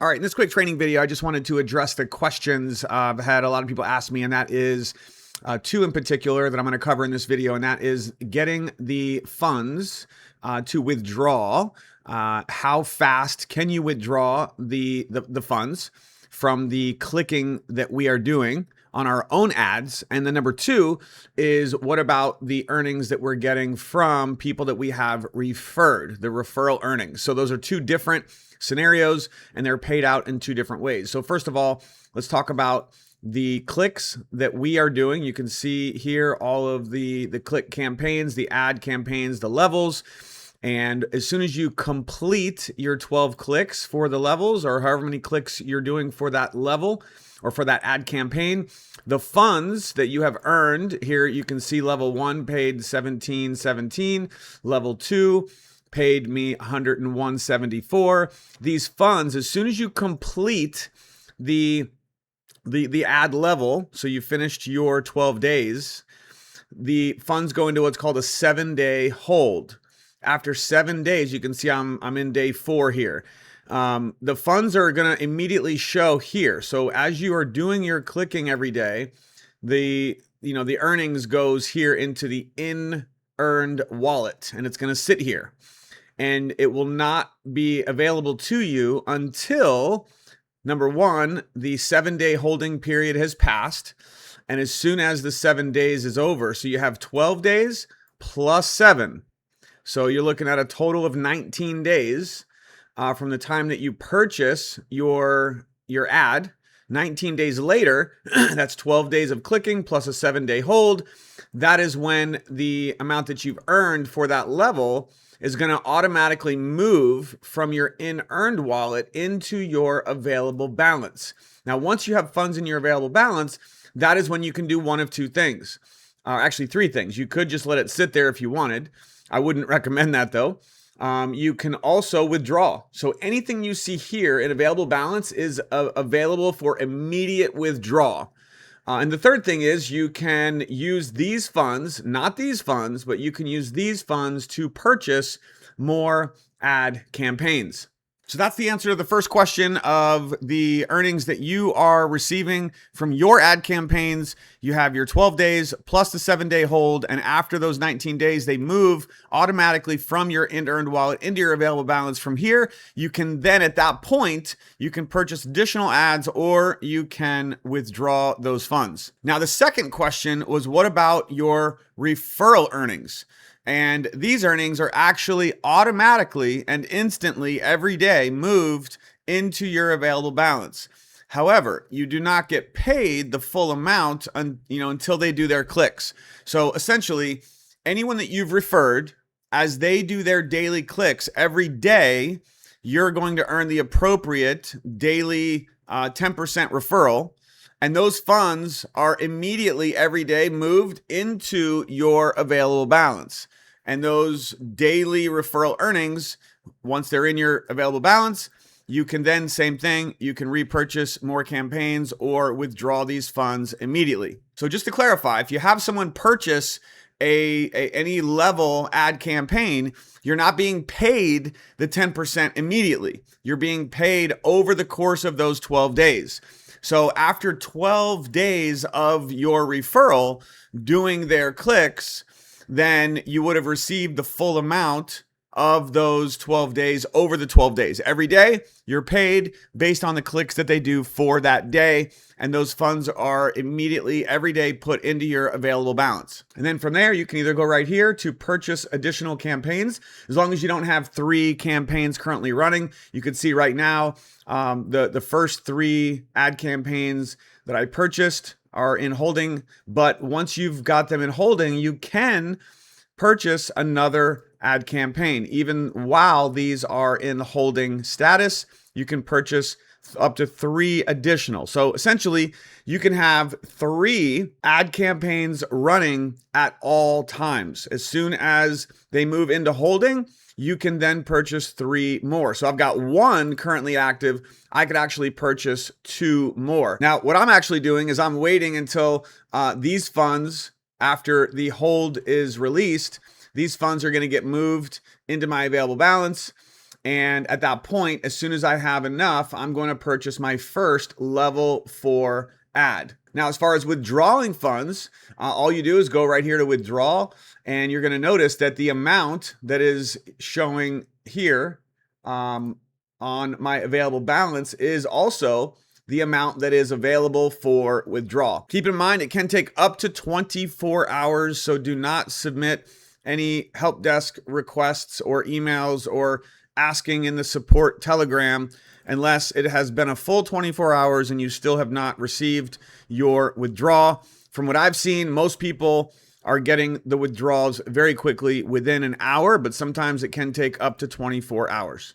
All right, in this quick training video, I just wanted to address the questions I've had a lot of people ask me, and that is two in particular that I'm going to cover in this video, and that is getting the funds to withdraw. How fast can you withdraw the funds from the clicking that we are doing on our own ads? And then number two is, what about the earnings that we're getting from people that we have referred, the referral earnings? So those are two different scenarios, and they're paid out in two different ways. So first of all, let's talk about the clicks that we are doing. You can see here all of the click campaigns, the ad campaigns, the levels. And as soon as you complete your 12 clicks for the levels, or however many clicks you're doing for that level or for that ad campaign, the funds that you have earned here, you can see level 1 paid $17.17, level 2 paid me $101.74. These funds, as soon as you complete the ad level, so you finished your 12 days, the funds go into what's called a 7-day hold. After 7 days, you can see I'm in day 4 here. The funds are going to immediately show here. So as you are doing your clicking every day, the earnings goes here into the in-earned wallet, and it's going to sit here. And it will not be available to you until, number one, the 7-day holding period has passed. And as soon as the 7 days is over, so you have 12 days plus 7. So you're looking at a total of 19 days from the time that you purchase your ad. 19 days later, that's 12 days of clicking plus a 7-day hold. That is when the amount that you've earned for that level is going to automatically move from your in-earned wallet into your available balance. Now, once you have funds in your available balance, that is when you can do one of two things. Actually, three things. You could just let it sit there if you wanted. I wouldn't recommend that though. You can also withdraw. So anything you see here in available balance is available for immediate withdrawal. And the third thing is, you can use these funds, not these funds, but you can use these funds to purchase more ad campaigns. So that's the answer to the first question of the earnings that you are receiving from your ad campaigns. You have your 12 days plus the 7-day hold. And after those 19 days, they move automatically from your in-earned wallet into your available balance. From here, you can then, at that point, you can purchase additional ads, or you can withdraw those funds. Now, the second question was, what about your referral earnings? And these earnings are actually automatically and instantly every day moved into your available balance. However, you do not get paid the full amount until they do their clicks. So essentially, anyone that you've referred, as they do their daily clicks every day, you're going to earn the appropriate daily 10% referral. And those funds are immediately every day moved into your available balance. And those daily referral earnings, once they're in your available balance, you can then, same thing, you can repurchase more campaigns or withdraw these funds immediately. So just to clarify, if you have someone purchase any level ad campaign, you're not being paid the 10% immediately. You're being paid over the course of those 12 days. So after 12 days of your referral doing their clicks, then you would have received the full amount of those 12 days over the 12 days. Every day, you're paid based on the clicks that they do for that day. And those funds are immediately every day put into your available balance. And then from there, you can either go right here to purchase additional campaigns. As long as you don't have 3 campaigns currently running, you can see right now, the first 3 ad campaigns that I purchased are in holding. But once you've got them in holding, you can purchase another ad campaign. Even while these are in holding status, you can purchase up to 3 additional. So essentially, you can have 3 ad campaigns running at all times. As soon as they move into holding, you can then purchase 3 more. So I've got 1 currently active. I could actually purchase 2 more. Now, what I'm actually doing is I'm waiting until these funds, after the hold is released, these funds are going to get moved into my available balance. And at that point, as soon as I have enough, I'm going to purchase my first level 4 ad. Now, as far as withdrawing funds, all you do is go right here to withdrawal, and you're going to notice that the amount that is showing here on my available balance is also the amount that is available for withdrawal. Keep in mind, it can take up to 24 hours, so do not submit any help desk requests or emails or asking in the support telegram unless it has been a full 24 hours and you still have not received your withdrawal. From what I've seen, most people are getting the withdrawals very quickly within an hour, but sometimes it can take up to 24 hours.